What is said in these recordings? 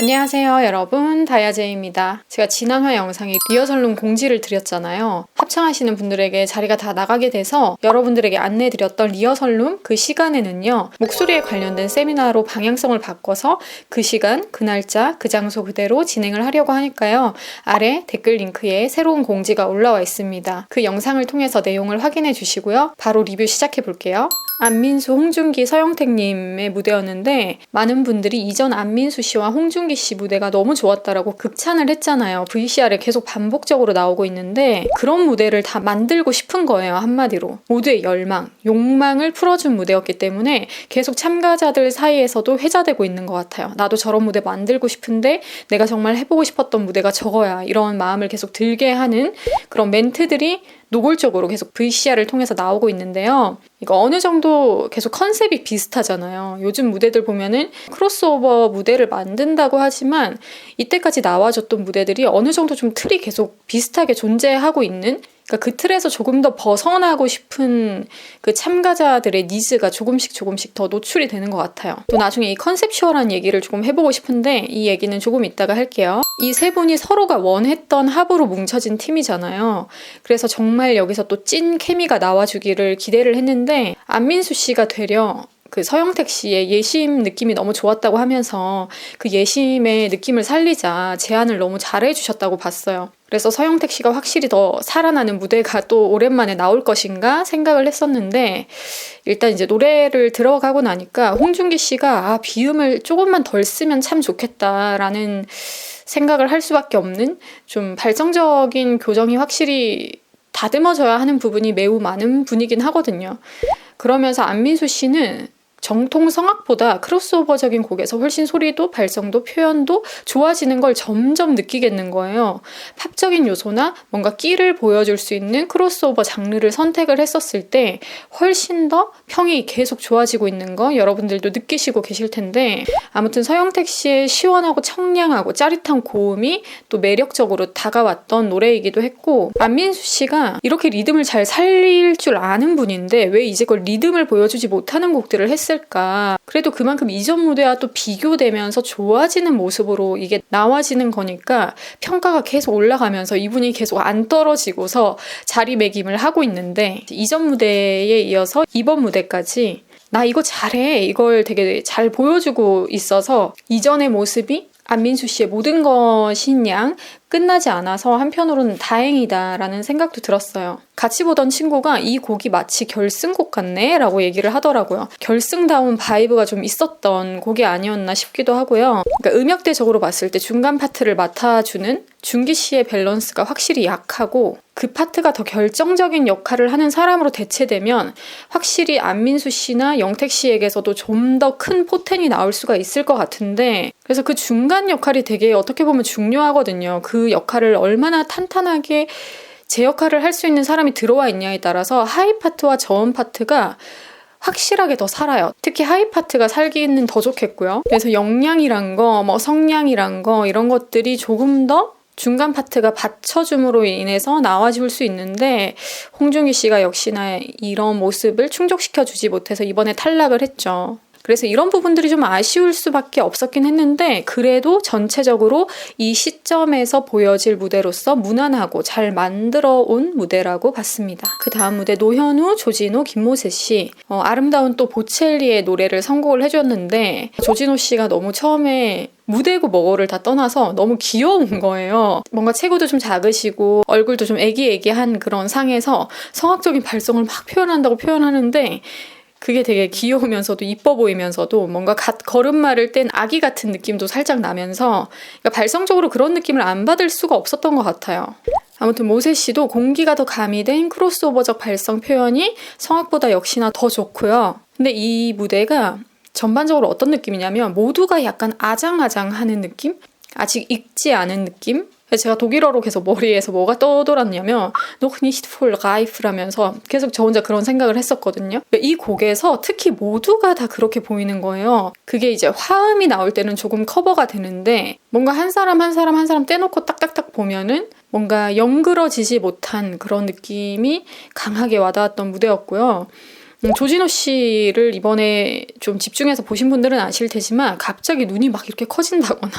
안녕하세요 여러분, 다야제입니다. 제가 지난화 영상에 리허설룸 공지를 드렸잖아요. 합창하시는 분들에게 자리가 다 나가게 돼서 여러분들에게 안내해드렸던 리허설룸 그 시간에는요, 목소리에 관련된 세미나로 방향성을 바꿔서 그 시간, 그 날짜, 그 장소 그대로 진행을 하려고 하니까요. 아래 댓글 링크에 새로운 공지가 올라와 있습니다. 그 영상을 통해서 내용을 확인해 주시고요. 바로 리뷰 시작해 볼게요. 안민수, 홍준기, 서영택님의 무대였는데 많은 분들이 이전 안민수 씨와 홍준기 씨 무대가 너무 좋았다라고 극찬을 했잖아요. VCR에 계속 반복적으로 나오고 있는데 그런 무대를 다 만들고 싶은 거예요. 한마디로 모두의 열망, 욕망을 풀어준 무대였기 때문에 계속 참가자들 사이에서도 회자되고 있는 것 같아요. 나도 저런 무대 만들고 싶은데 내가 정말 해보고 싶었던 무대가 저거야, 이런 마음을 계속 들게 하는 그런 멘트들이 노골적으로 계속 VCR을 통해서 나오고 있는데요. 이거 어느 정도 계속 컨셉이 비슷하잖아요. 요즘 무대들 보면은 크로스오버 무대를 만든다고 하지만 이때까지 나와줬던 무대들이 어느 정도 좀 틀이 계속 비슷하게 존재하고 있는, 그러니까 그 틀에서 조금 더 벗어나고 싶은 그 참가자들의 니즈가 조금씩 더 노출이 되는 것 같아요. 또 나중에 이 컨셉슈얼한 얘기를 조금 해보고 싶은데 이 얘기는 조금 이따가 할게요. 이 세 분이 서로가 원했던 합으로 뭉쳐진 팀이잖아요. 그래서 정말 여기서 또 찐 케미가 나와주기를 기대를 했는데 안민수 씨가 되려 그 서영택 씨의 예심 느낌이 너무 좋았다고 하면서 그 예심의 느낌을 살리자 제안을 너무 잘해주셨다고 봤어요. 그래서 서영택 씨가 확실히 더 살아나는 무대가 또 오랜만에 나올 것인가 생각을 했었는데, 일단 이제 노래를 들어가고 나니까 홍준기 씨가 비음을 조금만 덜 쓰면 참 좋겠다라는 생각을 할 수밖에 없는, 좀 발성적인 교정이 확실히 다듬어져야 하는 부분이 매우 많은 분이긴 하거든요. 그러면서 안민수 씨는 정통 성악보다 크로스오버적인 곡에서 훨씬 소리도 발성도 표현도 좋아지는 걸 점점 느끼겠는 거예요. 팝적인 요소나 뭔가 끼를 보여줄 수 있는 크로스오버 장르를 선택을 했었을 때 훨씬 더 평이 계속 좋아지고 있는 거 여러분들도 느끼시고 계실 텐데, 아무튼 서영택 씨의 시원하고 청량하고 짜릿한 고음이 또 매력적으로 다가왔던 노래이기도 했고, 안민수 씨가 이렇게 리듬을 잘 살릴 줄 아는 분인데 왜 이제껏 리듬을 보여주지 못하는 곡들을 했을까? 그래도 그만큼 이전 무대와 또 비교되면서 좋아지는 모습으로 이게 나와지는 거니까 평가가 계속 올라가면서 이분이 계속 안 떨어지고서 자리매김을 하고 있는데, 이전 무대에 이어서 이번 무대까지 나 이거 잘해, 이걸 되게 잘 보여주고 있어서 이전의 모습이 안민수 씨의 모든 것인 양 끝나지 않아서 한편으로는 다행이다라는 생각도 들었어요. 같이 보던 친구가 이 곡이 마치 결승곡 같네 라고 얘기를 하더라고요. 결승다운 바이브가 좀 있었던 곡이 아니었나 싶기도 하고요. 그러니까 음역대적으로 봤을 때 중간 파트를 맡아주는 준기 씨의 밸런스가 확실히 약하고 그 파트가 더 결정적인 역할을 하는 사람으로 대체되면 확실히 안민수 씨나 영택 씨에게서도 좀 더 큰 포텐이 나올 수가 있을 것 같은데, 그래서 그 중간 역할이 되게 어떻게 보면 중요하거든요. 그 역할을 얼마나 탄탄하게 제 역할을 할 수 있는 사람이 들어와 있냐에 따라서 하이 파트와 저음 파트가 확실하게 더 살아요. 특히 하이 파트가 살기는 더 좋겠고요. 그래서 역량이란 거, 성량이란 거, 이런 것들이 조금 더 중간 파트가 받쳐줌으로 인해서 나와줄 수 있는데, 홍준기 씨가 역시나 이런 모습을 충족시켜주지 못해서 이번에 탈락을 했죠. 그래서 이런 부분들이 좀 아쉬울 수밖에 없었긴 했는데, 그래도 전체적으로 이 시점에서 보여질 무대로서 무난하고 잘 만들어 온 무대라고 봤습니다. 그 다음 무대 노현우, 조진호, 김모세 씨, 아름다운 또 보첼리의 노래를 선곡을 해줬는데, 조진호 씨가 너무 처음에 무대고 뭐고를 다 떠나서 너무 귀여운 거예요. 뭔가 체구도 좀 작으시고 얼굴도 좀 애기애기한 그런 상에서 성악적인 발성을 막 표현한다고 표현하는데, 그게 되게 귀여우면서도 이뻐 보이면서도 뭔가 걸음마를 뗀 아기 같은 느낌도 살짝 나면서, 그러니까 발성적으로 그런 느낌을 안 받을 수가 없었던 것 같아요. 아무튼 모세 씨도 공기가 더 가미된 크로스오버적 발성 표현이 성악보다 역시나 더 좋고요. 근데 이 무대가 전반적으로 어떤 느낌이냐면 모두가 약간 아장아장하는 느낌? 아직 익지 않은 느낌? 제가 독일어로 계속 머리에서 뭐가 떠돌았냐면 noch nicht voll reif라면서 계속 저 혼자 그런 생각을 했었거든요. 이 곡에서 특히 모두가 다 그렇게 보이는 거예요. 그게 이제 화음이 나올 때는 조금 커버가 되는데 뭔가 한 사람 떼놓고 딱딱딱 보면은 뭔가 영그러지지 못한 그런 느낌이 강하게 와닿았던 무대였고요. 조진호 씨를 이번에 좀 집중해서 보신 분들은 아실 테지만 갑자기 눈이 막 이렇게 커진다거나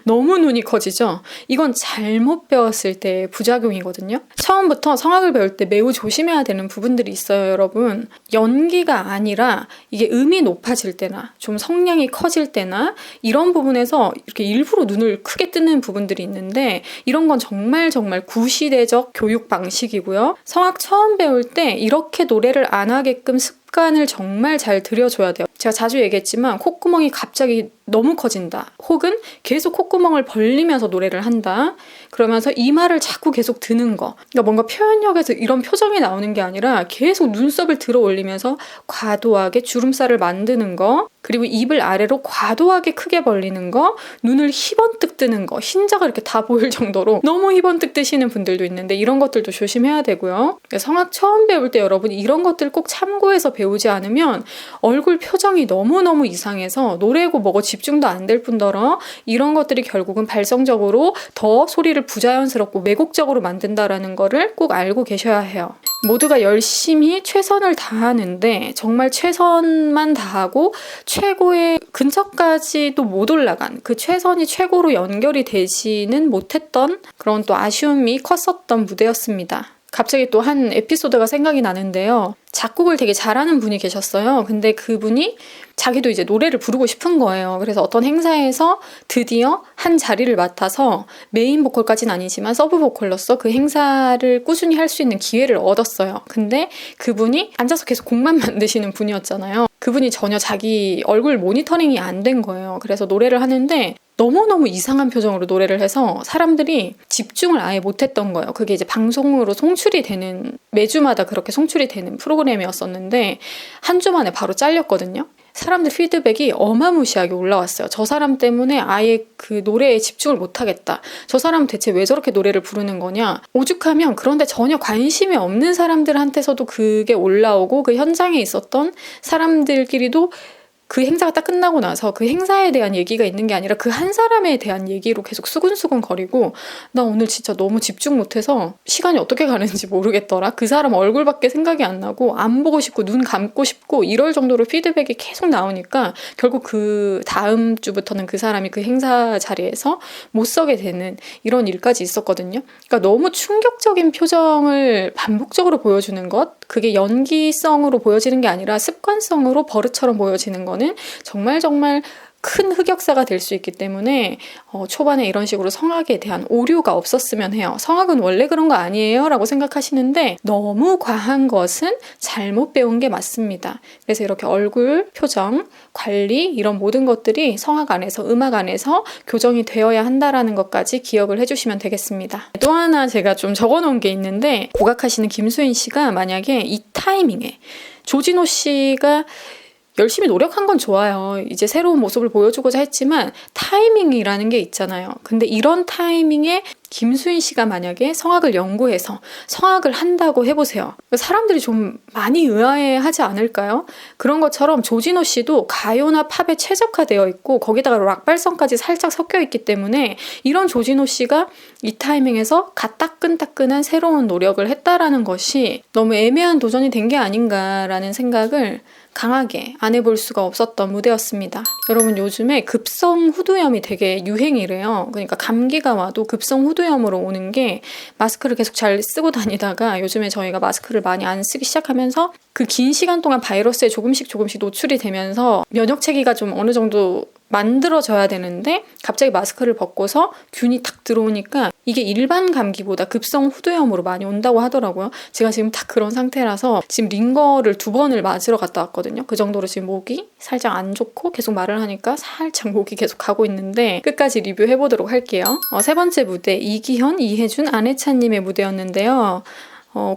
너무 눈이 커지죠? 이건 잘못 배웠을 때 부작용이거든요. 처음부터 성악을 배울 때 매우 조심해야 되는 부분들이 있어요, 여러분. 연기가 아니라 이게 음이 높아질 때나 좀 성량이 커질 때나 이런 부분에서 이렇게 일부러 눈을 크게 뜨는 부분들이 있는데 이런 건 정말 구시대적 교육 방식이고요. 성악 처음 배울 때 이렇게 노래를 안 하게끔 습관을 정말 잘 들여줘야 돼요. 제가 자주 얘기했지만 콧구멍이 갑자기 너무 커진다. 혹은 계속 콧구멍을 벌리면서 노래를 한다. 그러면서 이마를 자꾸 계속 드는 거. 그러니까 뭔가 표현력에서 이런 표정이 나오는 게 아니라 계속 눈썹을 들어 올리면서 과도하게 주름살을 만드는 거. 그리고 입을 아래로 과도하게 크게 벌리는 거. 눈을 희번뜩 뜨는 거. 흰자가 이렇게 다 보일 정도로 너무 희번뜩 뜨시는 분들도 있는데 이런 것들도 조심해야 되고요. 성악 처음 배울 때 여러분 이런 것들 꼭 참고해서 배우지 않으면 얼굴 표정이 너무너무 이상해서 노래고 뭐고 집중도 안 될 뿐더러 이런 것들이 결국은 발성적으로 더 소리를 부자연스럽고 왜곡적으로 만든다라는 거를 꼭 알고 계셔야 해요. 모두가 열심히 최선을 다하는데 정말 최선만 다하고 최고의 근처까지도 못 올라간 그 최선이 최고로 연결이 되지는 못했던 그런 또 아쉬움이 컸었던 무대였습니다. 갑자기 또 한 에피소드가 생각이 나는데요. 작곡을 되게 잘하는 분이 계셨어요. 근데 그분이 자기도 이제 노래를 부르고 싶은 거예요. 그래서 어떤 행사에서 드디어 한 자리를 맡아서 메인 보컬까지는 아니지만 서브 보컬로서 그 행사를 꾸준히 할 수 있는 기회를 얻었어요. 근데 그분이 앉아서 계속 곡만 만드시는 분이었잖아요. 그분이 전혀 자기 얼굴 모니터링이 안 된 거예요. 그래서 노래를 하는데 너무너무 이상한 표정으로 노래를 해서 사람들이 집중을 아예 못했던 거예요. 그게 이제 방송으로 송출이 되는, 매주마다 그렇게 송출이 되는 프로그램이었었는데 한 주 만에 바로 잘렸거든요. 사람들 피드백이 어마무시하게 올라왔어요. 저 사람 때문에 아예 그 노래에 집중을 못하겠다. 저 사람은 대체 왜 저렇게 노래를 부르는 거냐. 오죽하면 그런데 전혀 관심이 없는 사람들한테서도 그게 올라오고 그 현장에 있었던 사람들끼리도 그 행사가 딱 끝나고 나서 그 행사에 대한 얘기가 있는 게 아니라 그 한 사람에 대한 얘기로 계속 수근수근 거리고 나 오늘 진짜 너무 집중 못해서 시간이 어떻게 가는지 모르겠더라. 그 사람 얼굴밖에 생각이 안 나고 안 보고 싶고 눈 감고 싶고 이럴 정도로 피드백이 계속 나오니까 결국 그 다음 주부터는 그 사람이 그 행사 자리에서 못 서게 되는 이런 일까지 있었거든요. 그러니까 너무 충격적인 표정을 반복적으로 보여주는 것, 그게 연기성으로 보여지는 게 아니라 습관성으로 버릇처럼 보여지는 거는 정말 큰 흑역사가 될 수 있기 때문에 초반에 이런 식으로 성악에 대한 오류가 없었으면 해요. 성악은 원래 그런 거 아니에요 라고 생각하시는데 너무 과한 것은 잘못 배운 게 맞습니다. 그래서 이렇게 얼굴, 표정, 관리 이런 모든 것들이 성악 안에서, 음악 안에서 교정이 되어야 한다라는 것까지 기억을 해주시면 되겠습니다. 또 하나 제가 좀 적어놓은 게 있는데 국악하시는 김수인 씨가 만약에 이 타이밍에 조진호 씨가 열심히 노력한 건 좋아요. 이제 새로운 모습을 보여주고자 했지만 타이밍이라는 게 있잖아요. 근데 이런 타이밍에 김수인 씨가 만약에 성악을 연구해서 성악을 한다고 해보세요. 사람들이 좀 많이 의아해하지 않을까요? 그런 것처럼 조진호 씨도 가요나 팝에 최적화되어 있고 거기다가 락 발성까지 살짝 섞여 있기 때문에 이런 조진호 씨가 이 타이밍에서 따끈따끈한 새로운 노력을 했다라는 것이 너무 애매한 도전이 된 게 아닌가라는 생각을 강하게 안 해볼 수가 없었던 무대였습니다. 여러분 요즘에 급성 후두염이 되게 유행이래요. 그러니까 감기가 와도 급성 후두염으로 오는 게 마스크를 계속 잘 쓰고 다니다가 요즘에 저희가 마스크를 많이 안 쓰기 시작하면서 그 긴 시간 동안 바이러스에 조금씩 노출이 되면서 면역 체계가 좀 어느 정도 만들어져야 되는데 갑자기 마스크를 벗고서 균이 탁 들어오니까 이게 일반 감기보다 급성 후두염으로 많이 온다고 하더라고요. 제가 지금 딱 그런 상태라서 지금 링거를 2번을 맞으러 갔다 왔거든요. 그 정도로 지금 목이 살짝 안 좋고 계속 말을 하니까 살짝 목이 계속 가고 있는데 끝까지 리뷰해보도록 할게요. 세 번째 무대 이기현, 이혜준, 안혜찬님의 무대였는데요.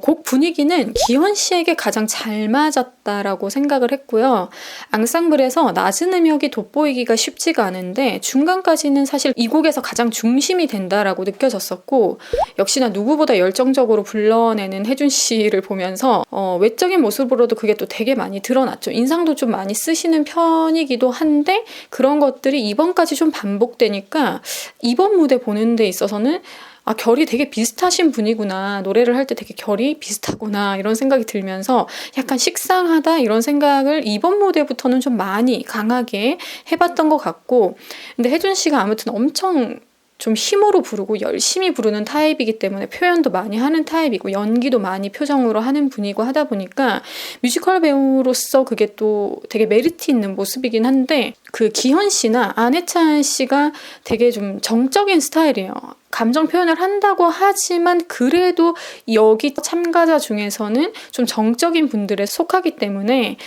곡 분위기는 기현 씨에게 가장 잘 맞았다라고 생각을 했고요. 앙상블에서 낮은 음역이 돋보이기가 쉽지가 않은데 중간까지는 사실 이 곡에서 가장 중심이 된다라고 느껴졌었고 역시나 누구보다 열정적으로 불러내는 혜준 씨를 보면서 외적인 모습으로도 그게 또 되게 많이 드러났죠. 인상도 좀 많이 쓰시는 편이기도 한데 그런 것들이 이번까지 좀 반복되니까 이번 무대 보는 데 있어서는 결이 되게 비슷하신 분이구나. 노래를 할 때 되게 결이 비슷하구나. 이런 생각이 들면서 약간 식상하다 이런 생각을 이번 무대부터는 좀 많이 강하게 해봤던 것 같고, 근데 혜준 씨가 아무튼 엄청 좀 힘으로 부르고 열심히 부르는 타입이기 때문에 표현도 많이 하는 타입이고 연기도 많이 표정으로 하는 분이고 하다 보니까 뮤지컬 배우로서 그게 또 되게 메리트 있는 모습이긴 한데, 그 기현 씨나 안해찬 씨가 되게 좀 정적인 스타일이에요. 감정 표현을 한다고 하지만 그래도 여기 참가자 중에서는 좀 정적인 분들에 속하기 때문에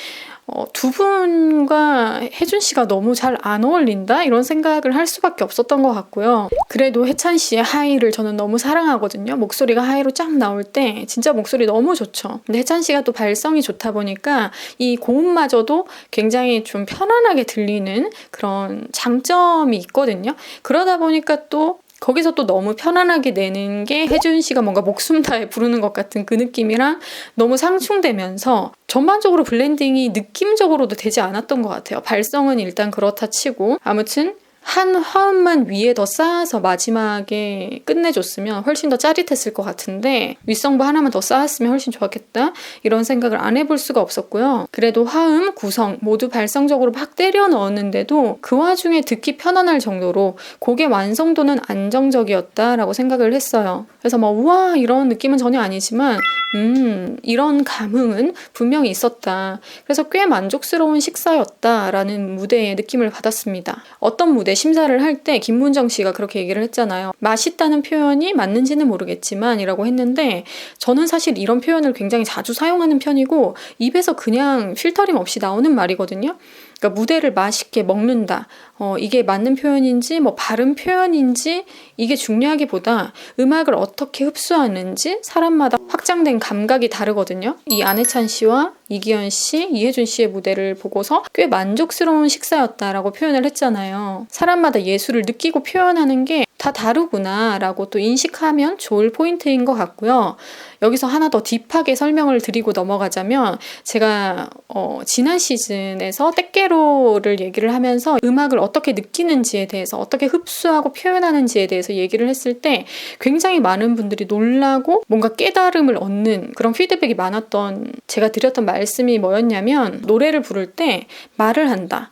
두 분과 혜준 씨가 너무 잘 안 어울린다 이런 생각을 할 수밖에 없었던 것 같고요. 그래도 혜찬 씨의 하이를 저는 너무 사랑하거든요. 목소리가 하이로 쫙 나올 때 진짜 목소리 너무 좋죠. 근데 혜찬 씨가 또 발성이 좋다 보니까 이 고음마저도 굉장히 좀 편안하게 들리는 그런 장점이 있거든요. 그러다 보니까 또 거기서 또 너무 편안하게 내는 게 혜준 씨가 뭔가 목숨 다해 부르는 것 같은 그 느낌이랑 너무 상충되면서 전반적으로 블렌딩이 느낌적으로도 되지 않았던 것 같아요. 발성은 일단 그렇다 치고 아무튼 한 화음만 위에 더 쌓아서 마지막에 끝내줬으면 훨씬 더 짜릿했을 것 같은데 윗성부 하나만 더 쌓았으면 훨씬 좋았겠다 이런 생각을 안 해볼 수가 없었고요. 그래도 화음, 구성 모두 발성적으로 막 때려 넣었는데도 그 와중에 듣기 편안할 정도로 곡의 완성도는 안정적이었다라고 생각을 했어요. 그래서 우와 이런 느낌은 전혀 아니지만 이런 감흥은 분명히 있었다. 그래서 꽤 만족스러운 식사였다라는 무대의 느낌을 받았습니다. 어떤 무대 심사를 할 때 김문정 씨가 그렇게 얘기를 했잖아요. 맛있다는 표현이 맞는지는 모르겠지만 이라고 했는데 저는 사실 이런 표현을 굉장히 자주 사용하는 편이고 입에서 그냥 필터링 없이 나오는 말이거든요. 그러니까 무대를 맛있게 먹는다. 이게 맞는 표현인지 바른 표현인지 이게 중요하기보다 음악을 어떻게 흡수하는지 사람마다 확장된 감각이 다르거든요. 이 안해찬 씨와 이기현 씨, 이혜준 씨의 무대를 보고서 꽤 만족스러운 식사였다라고 표현을 했잖아요. 사람마다 예술을 느끼고 표현하는 게 다 다르구나 라고 또 인식하면 좋을 포인트인 것 같고요. 여기서 하나 더 딥하게 설명을 드리고 넘어가자면 제가 지난 시즌에서 떼깨로를 얘기를 하면서 음악을 어떻게 느끼는지에 대해서 어떻게 흡수하고 표현하는지에 대해서 얘기를 했을 때 굉장히 많은 분들이 놀라고 뭔가 깨달음을 얻는 그런 피드백이 많았던 제가 드렸던 말씀이 뭐였냐면 노래를 부를 때 말을 한다,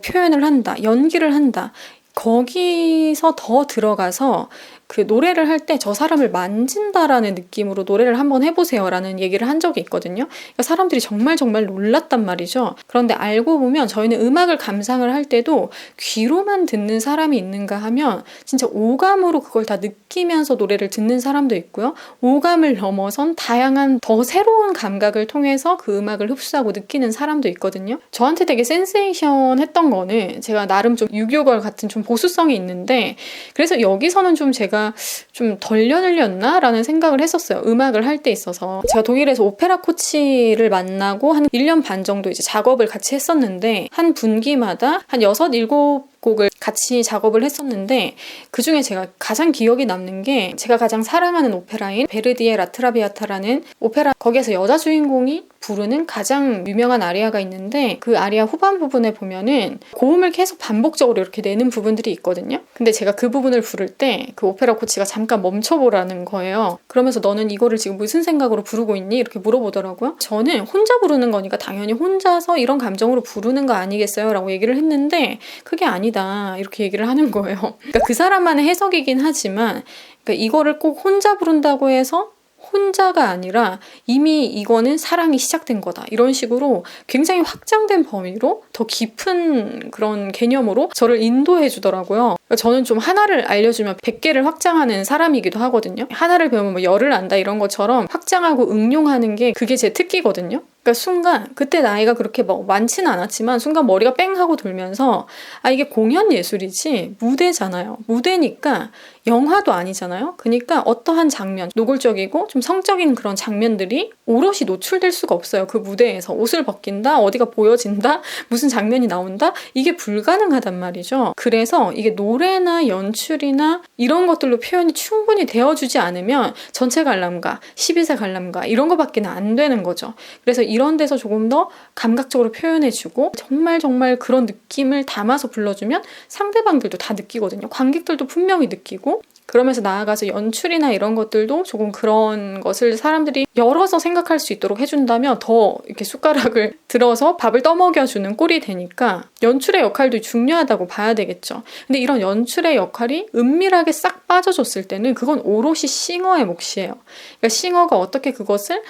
표현을 한다, 연기를 한다 거기서 더 들어가서 그 노래를 할 때 저 사람을 만진다라는 느낌으로 노래를 한번 해보세요 라는 얘기를 한 적이 있거든요. 그러니까 사람들이 정말 놀랐단 말이죠. 그런데 알고 보면 저희는 음악을 감상을 할 때도 귀로만 듣는 사람이 있는가 하면 진짜 오감으로 그걸 다 느끼면서 노래를 듣는 사람도 있고요. 오감을 넘어선 다양한 더 새로운 감각을 통해서 그 음악을 흡수하고 느끼는 사람도 있거든요. 저한테 되게 센세이션 했던 거는 제가 나름 좀 유교걸 같은 좀 보수성이 있는데 그래서 여기서는 좀 제가 좀 덜 연을렸나? 라는 생각을 했었어요. 음악을 할 때 있어서. 제가 독일에서 오페라 코치를 만나고 한 1년 반 정도 이제 작업을 같이 했었는데 한 분기마다 한 6, 7곡을 같이 작업을 했었는데 그중에 제가 가장 기억에 남는 게 제가 가장 사랑하는 오페라인 베르디의 라트라비아타라는 오페라 거기에서 여자 주인공이 부르는 가장 유명한 아리아가 있는데 그 아리아 후반 부분에 보면은 고음을 계속 반복적으로 이렇게 내는 부분들이 있거든요. 근데 제가 그 부분을 부를 때 그 오페라 코치가 잠깐 멈춰보라는 거예요. 그러면서 너는 이거를 지금 무슨 생각으로 부르고 있니? 이렇게 물어보더라고요. 저는 혼자 부르는 거니까 당연히 혼자서 이런 감정으로 부르는 거 아니겠어요? 라고 얘기를 했는데 그게 아니다. 이렇게 얘기를 하는 거예요. 그러니까 그 사람만의 해석이긴 하지만 그러니까 이거를 꼭 혼자 부른다고 해서 혼자가 아니라 이미 이거는 사랑이 시작된 거다. 이런 식으로 굉장히 확장된 범위로 더 깊은 그런 개념으로 저를 인도해 주더라고요. 저는 좀 하나를 알려주면 100개를 확장하는 사람이기도 하거든요. 하나를 배우면 열을 안다 이런 것처럼 확장하고 응용하는 게 그게 제 특기거든요. 그러니까 순간 그때 나이가 그렇게 많지는 않았지만 순간 머리가 뺑 하고 돌면서 이게 공연 예술이지 무대잖아요. 무대니까 영화도 아니잖아요. 그러니까 어떠한 장면, 노골적이고 좀 성적인 그런 장면들이 오롯이 노출될 수가 없어요. 그 무대에서 옷을 벗긴다, 어디가 보여진다, 무슨 장면이 나온다 이게 불가능하단 말이죠. 그래서 이게 노래나 연출이나 이런 것들로 표현이 충분히 되어주지 않으면 전체 관람가, 12세 관람가 이런 거밖에 안 되는 거죠. 그래서 이런 데서 조금 더 감각적으로 표현해주고 정말 그런 느낌을 담아서 불러주면 상대방들도 다 느끼거든요. 관객들도 분명히 느끼고 그러면서 나아가서 연출이나 이런 것들도 조금 그런 것을 사람들이 열어서 생각할 수 있도록 해준다면 더 이렇게 숟가락을 들어서 밥을 떠먹여주는 꼴이 되니까 연출의 역할도 중요하다고 봐야 되겠죠. 근데 이런 연출의 역할이 은밀하게 싹 빠져줬을 때는 그건 오롯이 싱어의 몫이에요. 그러니까 싱어가 어떻게 그것을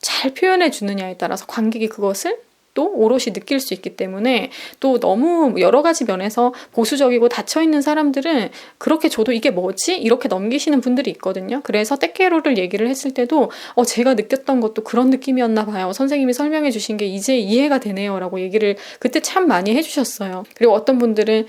잘 표현해 주느냐에 따라서 관객이 그것을 또 오롯이 느낄 수 있기 때문에 또 너무 여러 가지 면에서 보수적이고 닫혀있는 사람들은 그렇게 줘도 이게 뭐지? 이렇게 넘기시는 분들이 있거든요. 그래서 떼케로를 얘기를 했을 때도 제가 느꼈던 것도 그런 느낌이었나 봐요. 선생님이 설명해 주신 게 이제 이해가 되네요 라고 얘기를 그때 참 많이 해주셨어요. 그리고 어떤 분들은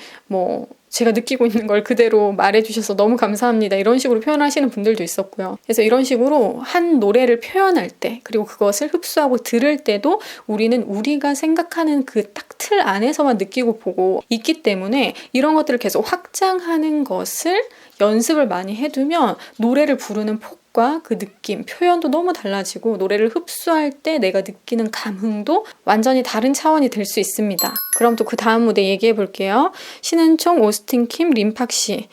제가 느끼고 있는 걸 그대로 말해주셔서 너무 감사합니다. 이런 식으로 표현하시는 분들도 있었고요. 그래서 이런 식으로 한 노래를 표현할 때 그리고 그것을 흡수하고 들을 때도 우리는 우리가 생각하는 그 딱 틀 안에서만 느끼고 보고 있기 때문에 이런 것들을 계속 확장하는 것을 연습을 많이 해두면 노래를 부르는 폭과 그 느낌, 표현도 너무 달라지고 노래를 흡수할 때 내가 느끼는 감흥도 완전히 다른 차원이 될 수 있습니다. 그럼 또 그 다음 무대 얘기해 볼게요. 신은총, 오스틴 킴, 림팍 씨.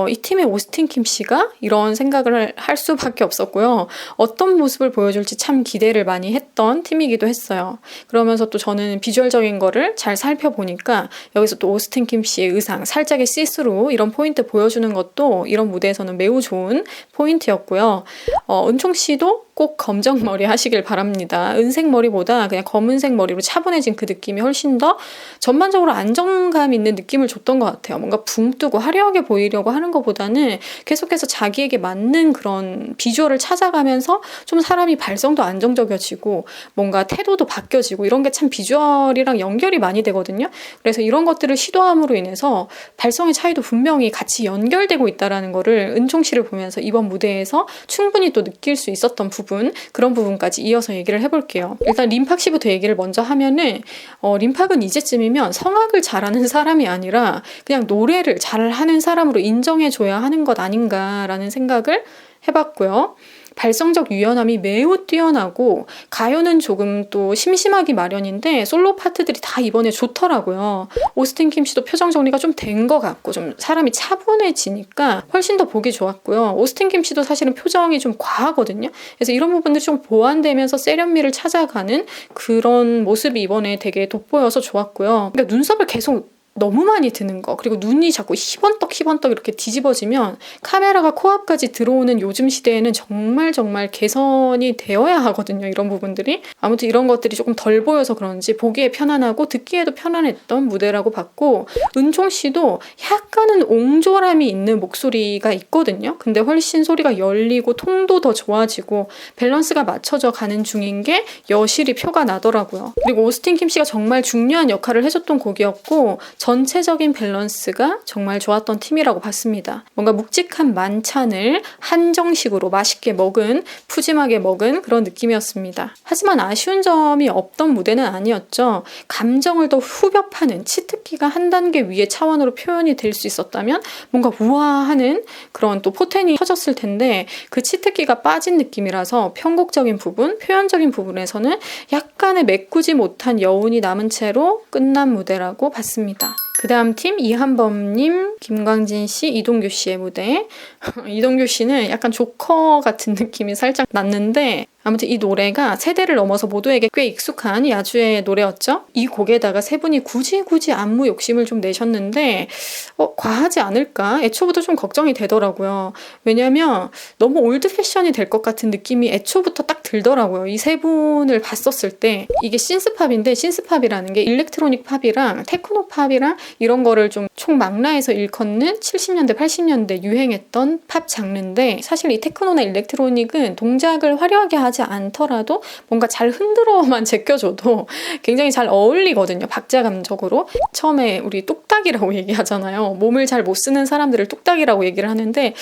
이 팀의 오스틴 킴 씨가 이런 생각을 할 수밖에 없었고요. 어떤 모습을 보여줄지 참 기대를 많이 했던 팀이기도 했어요. 그러면서 또 저는 비주얼적인 거를 잘 살펴보니까 여기서 또 오스틴 킴 씨의 의상, 살짝의 시스루 이런 포인트 보여주는 것도 이런 무대에서는 매우 좋은 포인트였고요. 은총 씨도 꼭 검정 머리 하시길 바랍니다. 은색 머리보다 그냥 검은색 머리로 차분해진 그 느낌이 훨씬 더 전반적으로 안정감 있는 느낌을 줬던 것 같아요. 뭔가 붕 뜨고 화려하게 보이려고 하는 것보다는 계속해서 자기에게 맞는 그런 비주얼을 찾아가면서 좀 사람이 발성도 안정적이어지고 뭔가 태도도 바뀌어지고 이런 게 참 비주얼이랑 연결이 많이 되거든요. 그래서 이런 것들을 시도함으로 인해서 발성의 차이도 분명히 같이 연결되고 있다는 거를 은총 씨를 보면서 이번 무대에서 충분히 또 느낄 수 있었던 그런 부분까지 이어서 얘기를 해볼게요. 일단 림팍 씨부터 얘기를 먼저 하면은 림팍은 이제쯤이면 성악을 잘하는 사람이 아니라 그냥 노래를 잘하는 사람으로 인정해줘야 하는 것 아닌가라는 생각을 해봤고요. 발성적 유연함이 매우 뛰어나고 가요는 조금 또 심심하기 마련인데 솔로 파트들이 다 이번에 좋더라고요. 오스틴 킴 씨도 표정 정리가 좀 된 것 같고 좀 사람이 차분해지니까 훨씬 더 보기 좋았고요. 오스틴 킴 씨도 사실은 표정이 좀 과하거든요. 그래서 이런 부분들이 좀 보완되면서 세련미를 찾아가는 그런 모습이 이번에 되게 돋보여서 좋았고요. 그러니까 눈썹을 계속 너무 많이 드는 거, 그리고 눈이 자꾸 희번떡 이렇게 뒤집어지면 카메라가 코앞까지 들어오는 요즘 시대에는 정말 개선이 되어야 하거든요. 이런 부분들이. 아무튼 이런 것들이 조금 덜 보여서 그런지 보기에 편안하고 듣기에도 편안했던 무대라고 봤고, 은총 씨도 약간은 옹졸함이 있는 목소리가 있거든요. 근데 훨씬 소리가 열리고 통도 더 좋아지고 밸런스가 맞춰져 가는 중인 게 여실히 표가 나더라고요. 그리고 오스틴 킴 씨가 정말 중요한 역할을 해줬던 곡이었고 전체적인 밸런스가 정말 좋았던 팀이라고 봤습니다. 뭔가 묵직한 만찬을 한정식으로 맛있게 먹은, 푸짐하게 먹은 그런 느낌이었습니다. 하지만 아쉬운 점이 없던 무대는 아니었죠. 감정을 더 후벼 파는 치트키가 한 단계 위의 차원으로 표현이 될 수 있었다면 뭔가 우아하는 그런 또 포텐이 터졌을 텐데 그 치트키가 빠진 느낌이라서 편곡적인 부분, 표현적인 부분에서는 약간의 메꾸지 못한 여운이 남은 채로 끝난 무대라고 봤습니다. 그 다음 팀 이한범님, 김광진 씨, 이동규 씨의 무대. 이동규 씨는 약간 조커 같은 느낌이 살짝 났는데 아무튼 이 노래가 세대를 넘어서 모두에게 꽤 익숙한 야주의 노래였죠. 이 곡에다가 세 분이 굳이 안무 욕심을 좀 내셨는데 과하지 않을까? 애초부터 좀 걱정이 되더라고요. 왜냐면 너무 올드 패션이 될 것 같은 느낌이 애초부터 딱 들더라고요. 이 세 분을 봤었을 때 이게 신스팝인데 신스팝이라는 게 일렉트로닉 팝이랑 테크노 팝이랑 이런 거를 좀 총망라해서 일컫는 70년대, 80년대 유행했던 팝 장르인데 사실 이 테크노나 일렉트로닉은 동작을 화려하게 하지 않더라도 뭔가 잘 흔들어만 제껴줘도 굉장히 잘 어울리거든요. 박자감적으로. 처음에 우리 뚝딱이라고 얘기하잖아요. 몸을 잘 못 쓰는 사람들을 뚝딱이라고 얘기를 하는데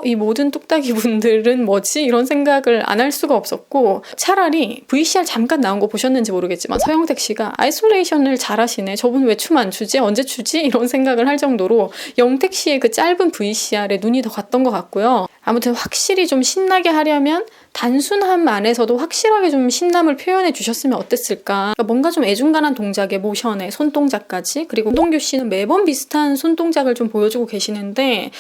이 모든 뚝딱이 분들은 뭐지? 이런 생각을 안 할 수가 없었고 차라리 VCR 잠깐 나온 거 보셨는지 모르겠지만 서영택 씨가 아이솔레이션을 잘하시네. 저분 왜 춤 안 추지? 언제 추지? 이런 생각을 할 정도로 영택 씨의 그 짧은 VCR에 눈이 더 갔던 것 같고요. 아무튼 확실히 좀 신나게 하려면 단순함 안에서도 확실하게 좀 신남을 표현해 주셨으면 어땠을까. 그러니까 뭔가 좀 애중간한 동작에 모션에 손동작까지, 그리고 운동규 씨는 매번 비슷한 손동작을 좀 보여주고 계시는데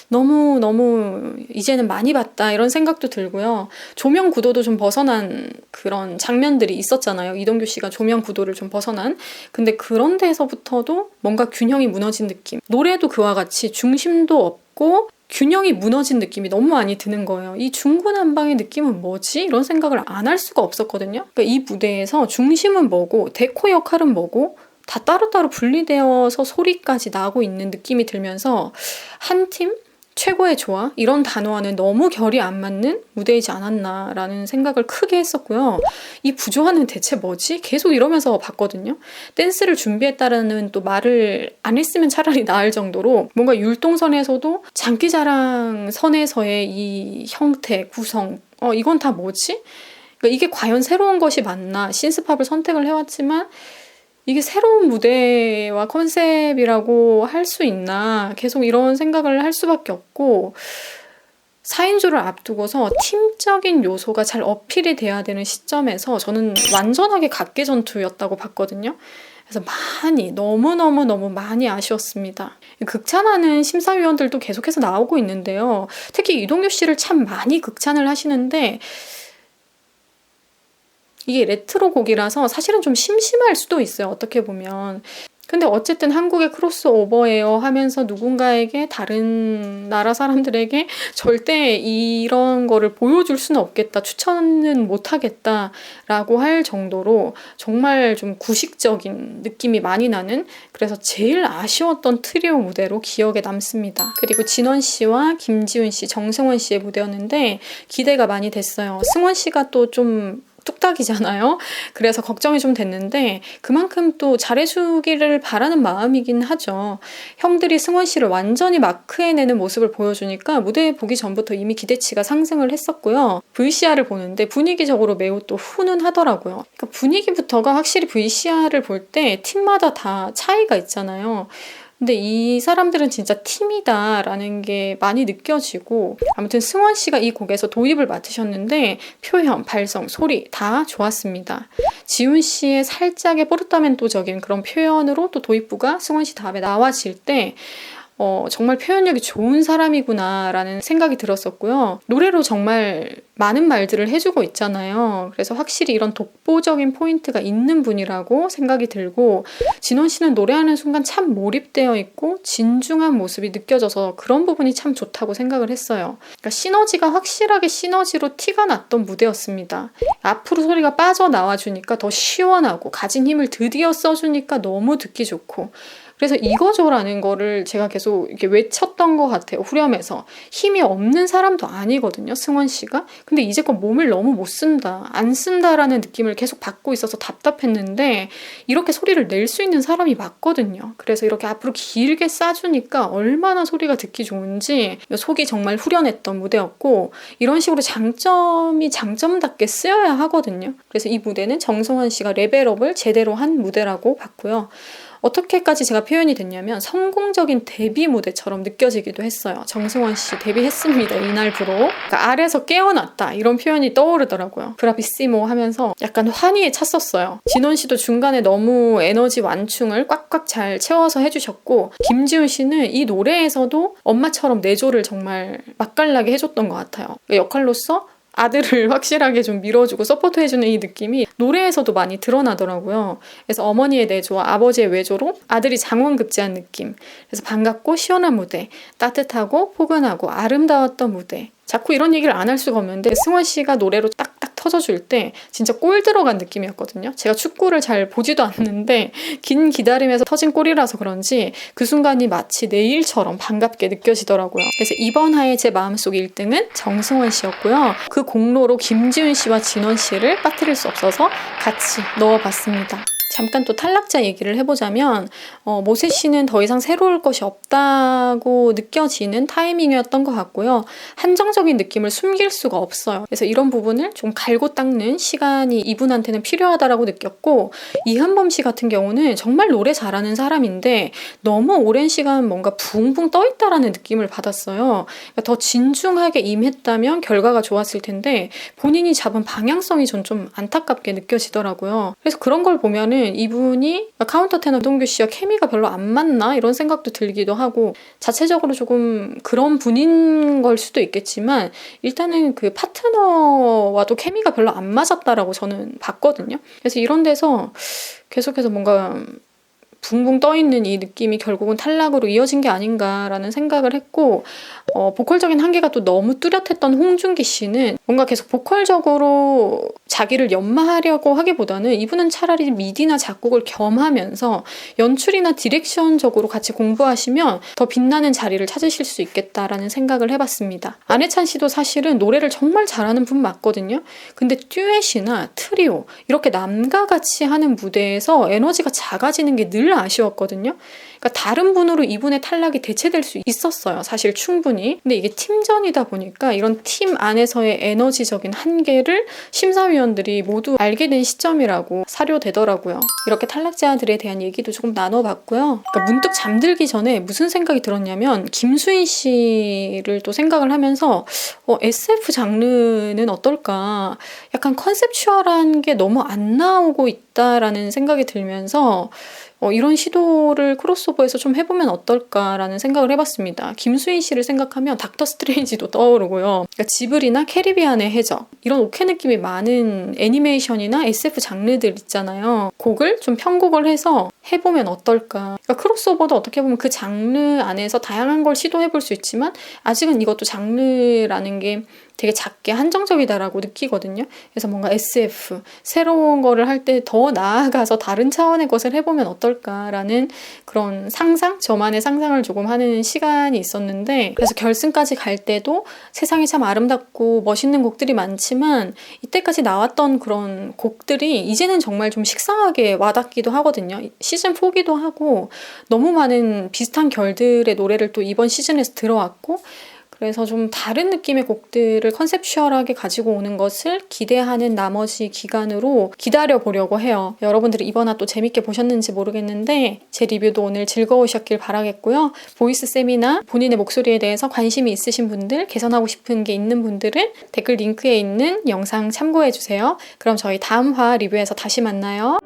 너무 이제는 많이 봤다 이런 생각도 들고요. 조명 구도도 좀 벗어난 그런 장면들이 있었잖아요. 이동규 씨가 조명 구도를 좀 벗어난. 근데 그런 데서부터도 뭔가 균형이 무너진 느낌. 노래도 그와 같이 중심도 없고 균형이 무너진 느낌이 너무 많이 드는 거예요. 이 중구난방의 느낌은 뭐지? 이런 생각을 안 할 수가 없었거든요. 그러니까 이 무대에서 중심은 뭐고 데코 역할은 뭐고 다 따로따로 분리되어서 소리까지 나고 있는 느낌이 들면서 한 팀? 최고의 조화? 이런 단어와는 너무 결이 안 맞는 무대이지 않았나라는 생각을 크게 했었고요. 이 부조화는 대체 뭐지? 계속 이러면서 봤거든요. 댄스를 준비했다라는 또 말을 안 했으면 차라리 나을 정도로 뭔가 율동선에서도 장기자랑 선에서의 이 형태, 구성, 이건 다 뭐지? 그러니까 이게 과연 새로운 것이 맞나? 신스팝을 선택을 해왔지만 이게 새로운 무대와 컨셉이라고 할 수 있나 계속 이런 생각을 할 수밖에 없고 4인조를 앞두고서 팀적인 요소가 잘 어필이 돼야 되는 시점에서 저는 완전하게 각계전투였다고 봤거든요. 그래서 너무 많이 아쉬웠습니다. 극찬하는 심사위원들도 계속해서 나오고 있는데요. 특히 이동규 씨를 참 많이 극찬을 하시는데 이게 레트로 곡이라서 사실은 좀 심심할 수도 있어요. 어떻게 보면. 근데 어쨌든 한국의 크로스오버예요 하면서 누군가에게 다른 나라 사람들에게 절대 이런 거를 보여줄 수는 없겠다. 추천은 못하겠다 라고 할 정도로 정말 좀 구식적인 느낌이 많이 나는, 그래서 제일 아쉬웠던 트리오 무대로 기억에 남습니다. 그리고 진원 씨와 김지훈 씨, 정승원 씨의 무대였는데 기대가 많이 됐어요. 승원 씨가 또 좀 뚝딱이잖아요. 그래서 걱정이 좀 됐는데 그만큼 또 잘해주기를 바라는 마음이긴 하죠. 형들이 승원 씨를 완전히 마크해내는 모습을 보여주니까 무대 보기 전부터 이미 기대치가 상승을 했었고요. VCR을 보는데 분위기적으로 매우 또 훈훈하더라고요. 그러니까 분위기부터가 확실히 VCR을 볼 때 팀마다 다 차이가 있잖아요. 근데 이 사람들은 진짜 팀이다라는 게 많이 느껴지고, 아무튼 승원 씨가 이 곡에서 도입을 맡으셨는데 표현, 발성, 소리 다 좋았습니다. 지훈 씨의 살짝의 포르타멘토적인 그런 표현으로 또 도입부가 승원 씨 다음에 나와질 때 정말 표현력이 좋은 사람이구나 라는 생각이 들었었고요. 노래로 정말 많은 말들을 해주고 있잖아요. 그래서 확실히 이런 독보적인 포인트가 있는 분이라고 생각이 들고, 진원 씨는 노래하는 순간 참 몰입되어 있고 진중한 모습이 느껴져서 그런 부분이 참 좋다고 생각을 했어요. 그러니까 시너지가 확실하게 시너지로 티가 났던 무대였습니다. 앞으로 소리가 빠져나와주니까 더 시원하고 가진 힘을 드디어 써주니까 너무 듣기 좋고, 그래서 이거죠라는 거를 제가 계속 이렇게 외쳤던 것 같아요. 후렴에서. 힘이 없는 사람도 아니거든요, 승원 씨가. 근데 이제껏 몸을 너무 못 쓴다, 안 쓴다라는 느낌을 계속 받고 있어서 답답했는데 이렇게 소리를 낼 수 있는 사람이 맞거든요. 그래서 이렇게 앞으로 길게 쏴주니까 얼마나 소리가 듣기 좋은지 속이 정말 후련했던 무대였고, 이런 식으로 장점이 장점답게 쓰여야 하거든요. 그래서 이 무대는 정승원 씨가 레벨업을 제대로 한 무대라고 봤고요. 어떻게까지 제가 표현이 됐냐면 성공적인 데뷔 무대처럼 느껴지기도 했어요. 정승원 씨 데뷔했습니다. 이날부로. 그러니까 아래서 깨어났다 이런 표현이 떠오르더라고요. 브라비시모 하면서 약간 환희에 찼었어요. 진원 씨도 중간에 너무 에너지 완충을 꽉꽉 잘 채워서 해주셨고, 김지훈 씨는 이 노래에서도 엄마처럼 내조를 정말 맛깔나게 해줬던 것 같아요. 그러니까 역할로서 아들을 확실하게 좀 밀어주고 서포트해주는 이 느낌이 노래에서도 많이 드러나더라고요. 그래서 어머니의 내조와 아버지의 외조로 아들이 장원급제한 느낌. 그래서 반갑고 시원한 무대, 따뜻하고 포근하고 아름다웠던 무대. 자꾸 이런 얘기를 안 할 수가 없는데 승원 씨가 노래로 딱딱 터져줄 때 진짜 골 들어간 느낌이었거든요. 제가 축구를 잘 보지도 않는데 긴 기다림에서 터진 골이라서 그런지 그 순간이 마치 내일처럼 반갑게 느껴지더라고요. 그래서 이번 화에 제 마음속 1등은 정승원 씨였고요. 그 공로로 김지훈 씨와 진원 씨를 빠뜨릴 수 없어서 같이 넣어봤습니다. 잠깐 또 탈락자 얘기를 해보자면 모세 씨는 더 이상 새로울 것이 없다고 느껴지는 타이밍이었던 것 같고요. 한정적인 느낌을 숨길 수가 없어요. 그래서 이런 부분을 좀 갈고 닦는 시간이 이분한테는 필요하다라고 느꼈고, 이한범 씨 같은 경우는 정말 노래 잘하는 사람인데 너무 오랜 시간 뭔가 붕붕 떠있다라는 느낌을 받았어요. 그러니까 더 진중하게 임했다면 결과가 좋았을 텐데 본인이 잡은 방향성이 전 좀 안타깝게 느껴지더라고요. 그래서 그런 걸 보면은 이분이 카운터 테너 이동규 씨와 케미가 별로 안 맞나 이런 생각도 들기도 하고, 자체적으로 조금 그런 분인 걸 수도 있겠지만 일단은 그 파트너와도 케미가 별로 안 맞았다라고 저는 봤거든요. 그래서 이런 데서 계속해서 뭔가 붕붕 떠있는 이 느낌이 결국은 탈락으로 이어진 게 아닌가라는 생각을 했고, 보컬적인 한계가 또 너무 뚜렷했던 홍준기 씨는 뭔가 계속 보컬적으로 자기를 연마하려고 하기보다는 이분은 차라리 미디나 작곡을 겸하면서 연출이나 디렉션적으로 같이 공부하시면 더 빛나는 자리를 찾으실 수 있겠다라는 생각을 해봤습니다. 안해찬 씨도 사실은 노래를 정말 잘하는 분 맞거든요. 근데 듀엣이나 트리오 이렇게 남과 같이 하는 무대에서 에너지가 작아지는 게 늘 아쉬웠거든요. 그러니까 다른 분으로 이분의 탈락이 대체될 수 있었어요. 사실 충분히. 근데 이게 팀전이다 보니까 이런 팀 안에서의 에너지적인 한계를 심사위원들이 모두 알게 된 시점이라고 사료되더라고요. 이렇게 탈락자들에 대한 얘기도 조금 나눠봤고요. 그러니까 문득 잠들기 전에 무슨 생각이 들었냐면 김수인 씨를 또 생각을 하면서 SF 장르는 어떨까? 약간 컨셉추얼한 게 너무 안 나오고 있다라는 생각이 들면서 이런 시도를 크로스오버해서 좀 해보면 어떨까라는 생각을 해봤습니다. 김수인 씨를 생각하면 닥터 스트레인지도 떠오르고요. 그러니까 지브리나 캐리비안의 해적, 이런 오케 느낌이 많은 애니메이션이나 SF 장르들 있잖아요. 곡을 좀 편곡을 해서 해보면 어떨까. 그러니까 크로스오버도 어떻게 보면 그 장르 안에서 다양한 걸 시도해볼 수 있지만 아직은 이것도 장르라는 게 되게 작게 한정적이다라고 느끼거든요. 그래서 뭔가 SF, 새로운 거를 할 때 더 나아가서 다른 차원의 것을 해보면 어떨까라는 그런 상상? 저만의 상상을 조금 하는 시간이 있었는데, 그래서 결승까지 갈 때도 세상이 참 아름답고 멋있는 곡들이 많지만 이때까지 나왔던 그런 곡들이 이제는 정말 좀 식상하게 와닿기도 하거든요. 시즌 4기도 하고 너무 많은 비슷한 결들의 노래를 또 이번 시즌에서 들어왔고, 그래서 좀 다른 느낌의 곡들을 컨셉슈얼하게 가지고 오는 것을 기대하는 나머지 기간으로 기다려보려고 해요. 여러분들이 이번 화 또 재밌게 보셨는지 모르겠는데 제 리뷰도 오늘 즐거우셨길 바라겠고요. 보이스쌤이나 본인의 목소리에 대해서 관심이 있으신 분들, 개선하고 싶은 게 있는 분들은 댓글 링크에 있는 영상 참고해주세요. 그럼 저희 다음 화 리뷰에서 다시 만나요.